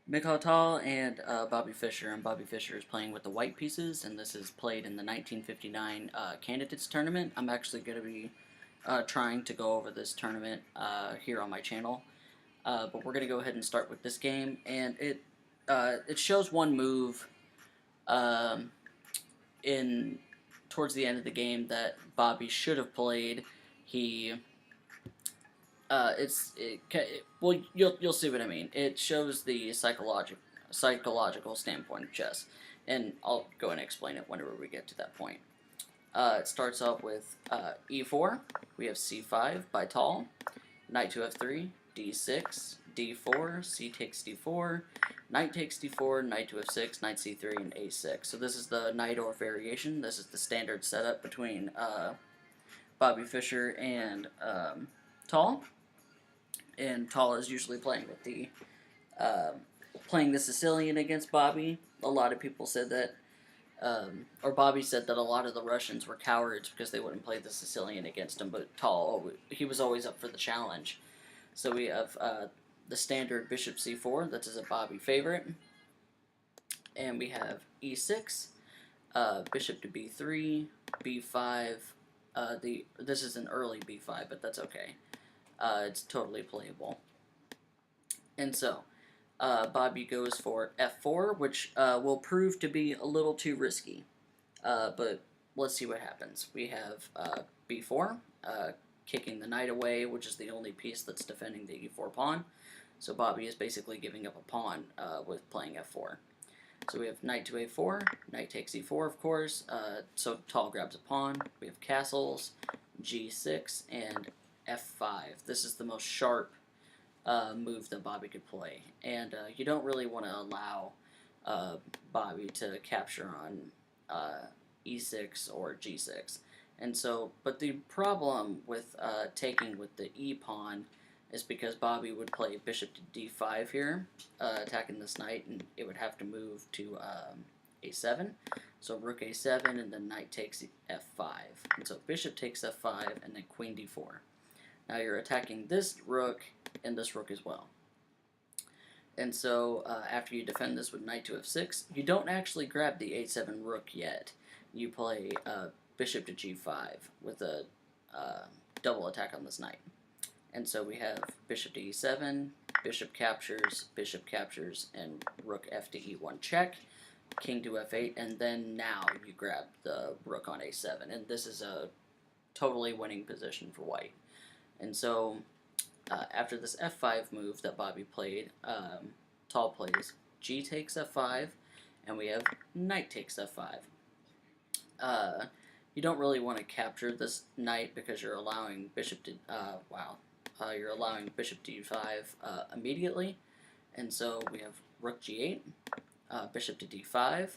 Mikhail and Bobby Fischer, and Bobby Fischer is playing with the white pieces, and this is played in the 1959 Candidates Tournament. I'm actually going to be trying to go over this tournament here on my channel, but we're going to go ahead and start with this game, and it shows one move in towards the end of the game that Bobby should have played. He well, you'll see what I mean. It shows the psychological standpoint of chess, and I'll go and explain it whenever we get to that point. It starts off with e4. We have c5 by Tal, knight to f3, d6, d4, c takes d4, knight takes d4, knight to f6, knight c3, and a6. So this is the knight or variation. This is the standard setup between Bobby Fischer and Tal. And Tal is usually playing with the Sicilian against Bobby. A lot of people said that, or Bobby said that a lot of the Russians were cowards because they wouldn't play the Sicilian against him. But Tal, he was always up for the challenge. So we have the standard bishop c4. That is a Bobby favorite, and we have e6, bishop to b3, b5. This is an early b5, but that's okay. It's totally playable. And so, Bobby goes for f4, which will prove to be a little too risky. But let's see what happens. We have b4, kicking the knight away, which is the only piece that's defending the e4 pawn. So Bobby is basically giving up a pawn with playing f4. So we have knight to a4, knight takes e4, of course. So Tal grabs a pawn. We have castles, g6, and f5. This is the most sharp move that Bobby could play, and you don't really want to allow Bobby to capture on e6 or g6. And so, but the problem with taking with the e pawn is because Bobby would play bishop to d5 here, attacking this knight, and it would have to move to a7. So rook a7, and then knight takes f5. And so bishop takes f5, and then queen d4. Now you're attacking this rook and this rook as well. And so after you defend this with knight to f6, you don't actually grab the a7 rook yet. You play bishop to g5 with a double attack on this knight. And so we have bishop to e7, bishop captures, and rook f to e1 check, king to f8, and then now you grab the rook on a7. And this is a totally winning position for white. And so, after this f5 move that Bobby played, Tal plays g takes f5, and we have knight takes f5. You don't really want to capture this knight because you're allowing bishop to you're allowing bishop to d5 immediately, and so we have rook g8, bishop to d5,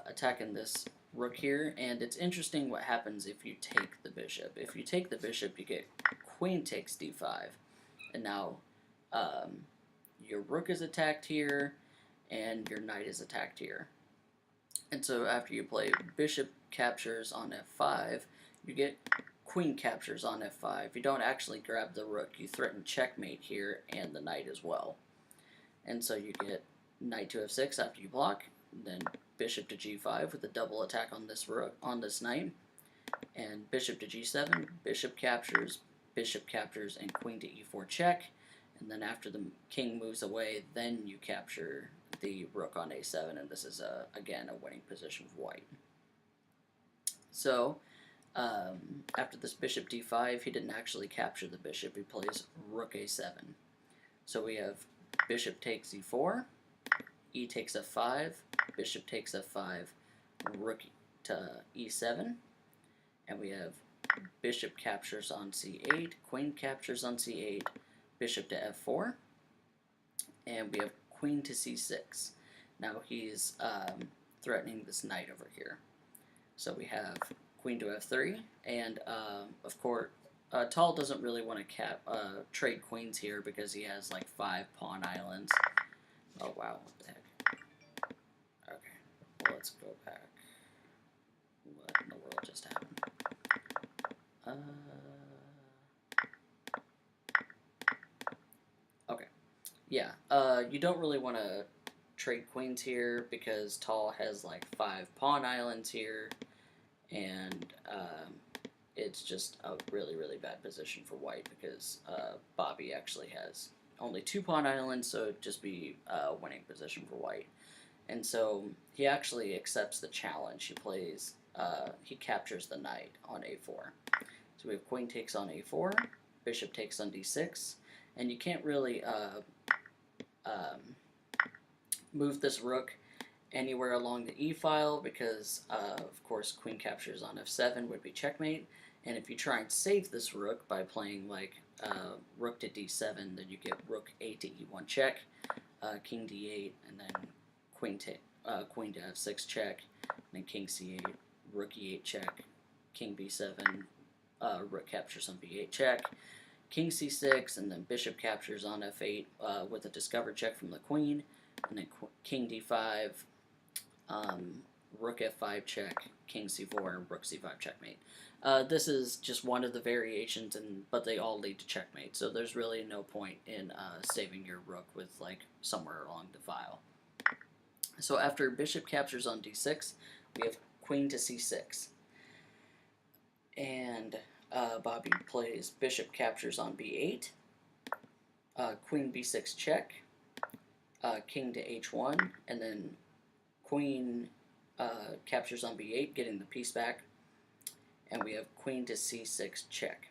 attacking this rook here, and it's interesting what happens if you take the bishop. If you take the bishop, you get queen takes d5, and now your rook is attacked here, and your knight is attacked here. And so after you play bishop captures on f5, you get queen captures on f5. You don't actually grab the rook, you threaten checkmate here, and the knight as well. And so you get knight to f6 after you block, then bishop to g5 with a double attack on this rook, on this knight, and bishop to g7, bishop captures, and queen to e4 check, and then after the king moves away, then you capture the rook on a7, and this is again a winning position for white. So after this bishop d5, he didn't actually capture the bishop, he plays rook a7. So we have bishop takes e4, e takes f5, bishop takes f5, rook to e7, and we have bishop captures on c8, queen captures on c8, bishop to f4, and we have queen to c6. Now he's threatening this knight over here. So we have queen to f3, and of course, Tal doesn't really want to trade queens here because he has like 5 pawn islands. Oh wow, what the heck. Okay, well, let's go back. What in the world just happened? Okay. Yeah, you don't really want to trade queens here because Tall has like 5 pawn islands here, and it's just a really, really bad position for white because Bobby actually has only 2 pawn islands, so it'd just be a winning position for white. And so he actually accepts the challenge. He plays, he captures the knight on a4. So we have queen takes on a4, bishop takes on d6, and you can't really move this rook anywhere along the e-file because, of course, queen captures on f7 would be checkmate. And if you try and save this rook by playing like rook to d7, then you get rook a to e1 check, king d8, and then queen to f6 check, and then king c8, rook e8 check, king b7, rook captures on b8 check, king c6, and then bishop captures on f8 with a discovered check from the queen, and then king d5, rook f5 check, king c4, and rook c5 checkmate. This is just one of the variations, but they all lead to checkmate, so there's really no point in saving your rook with like somewhere along the file. So after bishop captures on d6, we have queen to c6. And Bobby plays bishop captures on b8, queen b6 check, king to h1, and then queen captures on b8, getting the piece back, and we have queen to c6 check.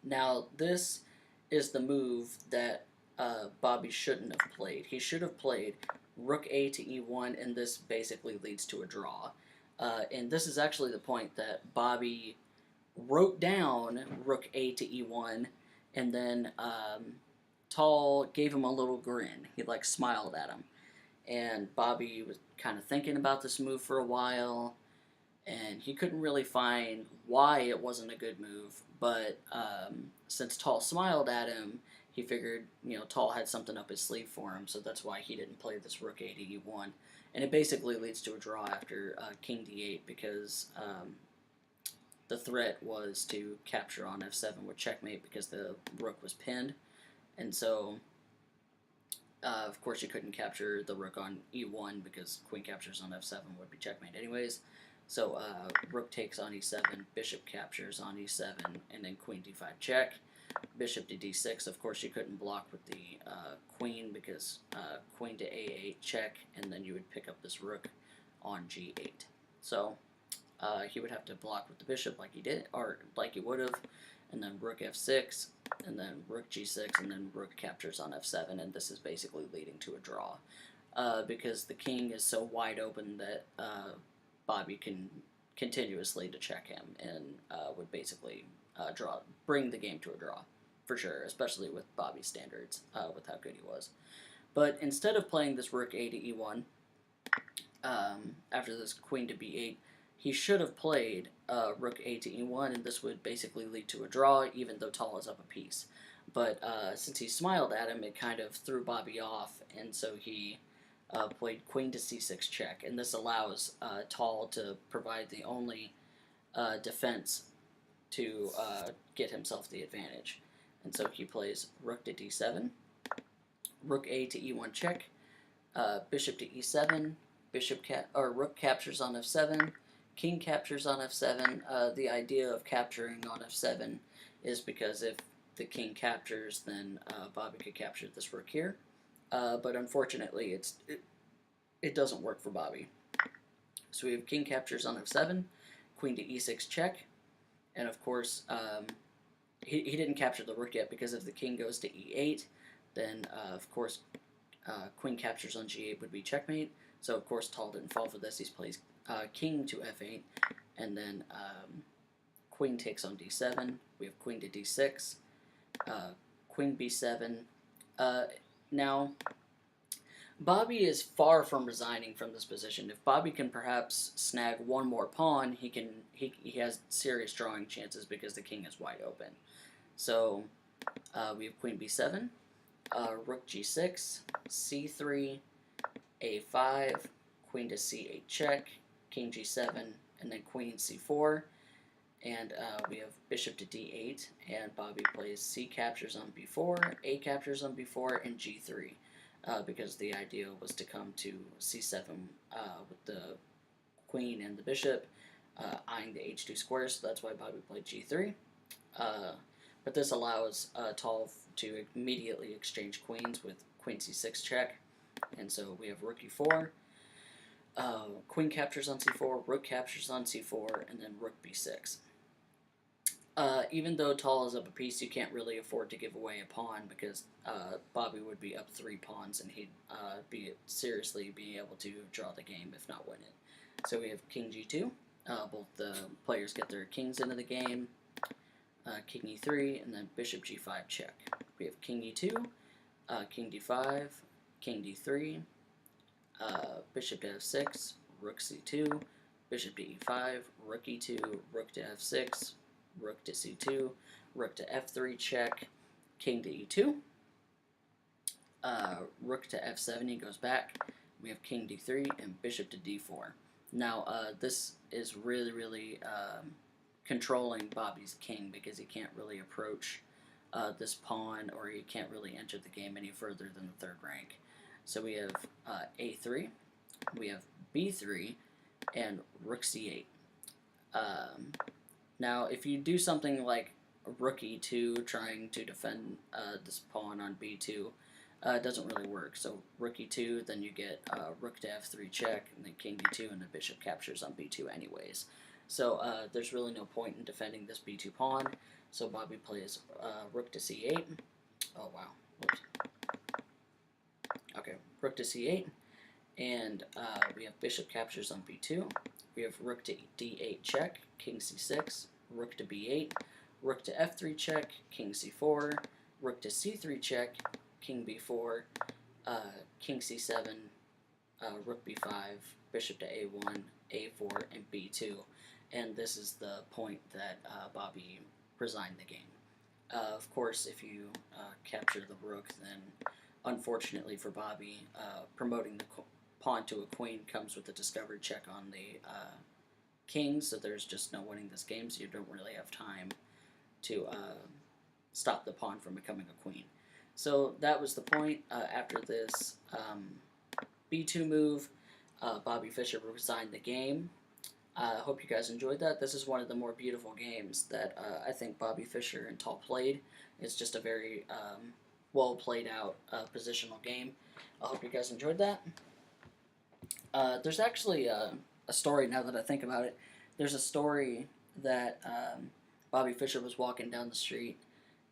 Now this is the move that Bobby shouldn't have played. He should have played rook a to e1, and this basically leads to a draw. And this is actually the point that Bobby wrote down rook a to e1, and then Tall gave him a little grin. He like smiled at him. And Bobby was kind of thinking about this move for a while, and he couldn't really find why it wasn't a good move, but since Tall smiled at him, he figured, Tall had something up his sleeve for him, so that's why he didn't play this rook a to e1. And it basically leads to a draw after king d8 because the threat was to capture on f7 with checkmate because the rook was pinned. And so, of course, you couldn't capture the rook on e1 because queen captures on f7 would be checkmate anyways. So rook takes on e7, bishop captures on e7, and then queen d5 check. Bishop to d6, of course you couldn't block with the queen because queen to a8 check, and then you would pick up this rook on g8. So he would have to block with the bishop like he did, or like he would have, and then rook f6, and then rook g6, and then rook captures on f7, and this is basically leading to a draw because the king is so wide open that Bobby can continuously to check him and would basically bring the game to a draw, for sure, especially with Bobby's standards, with how good he was. But instead of playing this rook a to e1, after this queen to b8, he should have played rook a to e1, and this would basically lead to a draw, even though Tall is up a piece. But since he smiled at him, it kind of threw Bobby off, and so he played queen to c6 check, and this allows Tall to provide the only defense to get himself the advantage. And so he plays rook to d7, rook a to e1 check, bishop to e7, rook captures on f7, king captures on f7. The idea of capturing on f7 is because if the king captures, then Bobby could capture this rook here. But unfortunately, it doesn't work for Bobby. So we have king captures on f7, queen to e6 check, and of course, he didn't capture the rook yet because if the king goes to e8, then of course queen captures on g8 would be checkmate. So of course Tall didn't fall for this. He plays king to f8, and then queen takes on d7. We have queen to d6, queen b7. Now, Bobby is far from resigning from this position. If Bobby can perhaps snag one more pawn, he has serious drawing chances because the king is wide open. So we have queen b7, rook g6, c3, a5, queen to c8 check, king g7, and then queen c4. and we have bishop to d8, and Bobby plays c captures on b4, a captures on b4, and g3, because the idea was to come to c7 with the queen and the bishop, eyeing the h2 square, so that's why Bobby played g3. But this allows Tal to immediately exchange queens with queen c6 check, and so we have rook e4, queen captures on c4, rook captures on c4, and then rook b6. Even though Tal is up a piece, you can't really afford to give away a pawn because Bobby would be up 3 pawns and he'd be seriously being able to draw the game, if not win it. So we have king g2. Both the players get their kings into the game. King e3, and then bishop g5 check. We have king e2, king d5, king d3, bishop to f6, rook c2, bishop to e5, rook e2, rook to f6, rook to c2, rook to f3 check, king to e2, rook to f7, he goes back. We have king d3 and bishop to d4. Now, this is really controlling Bobby's king because he can't really approach this pawn, or he can't really enter the game any further than the 3rd rank. So we have a3, we have b3, and rook c8. Now, if you do something like rook e2, trying to defend this pawn on b2, it doesn't really work. So rook e2, then you get rook to f3 check, and then king d2, and the bishop captures on b2 anyways. So there's really no point in defending this b2 pawn. So Bobby plays rook to c8. Oh wow. Whoops. Okay, rook to c8, and we have bishop captures on b2. We have rook to d8 check, king c6, rook to b8, rook to f3 check, king c4, rook to c3 check, king b4, king c7, rook b5, bishop to a1, a4, and b2. And this is the point that Bobby resigned the game. Of course, if you capture the rook, then unfortunately for Bobby, promoting the pawn to a queen comes with a discovered check on the king, so there's just no winning this game, so you don't really have time to stop the pawn from becoming a queen. So that was the point. After this b2 move, Bobby Fischer resigned the game. I hope you guys enjoyed that. This is one of the more beautiful games that I think Bobby Fischer and Tal played. It's just a very well played out positional game. I hope you guys enjoyed that. There's actually a story, now that I think about it. There's a story that Bobby Fischer was walking down the street,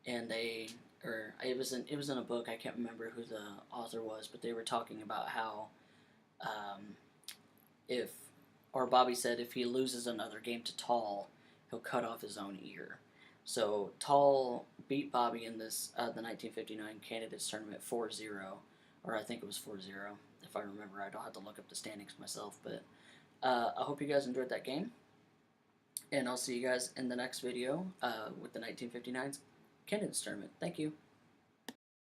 and it was in a book. I can't remember who the author was, but they were talking about how Bobby said if he loses another game to Tal, he'll cut off his own ear. So Tal beat Bobby in this the 1959 Candidates Tournament 4-0, or I think it was 4-0, if I remember right. I'll have to look up the standings myself, but I hope you guys enjoyed that game, and I'll see you guys in the next video with the 1959 Candidates Tournament. Thank you.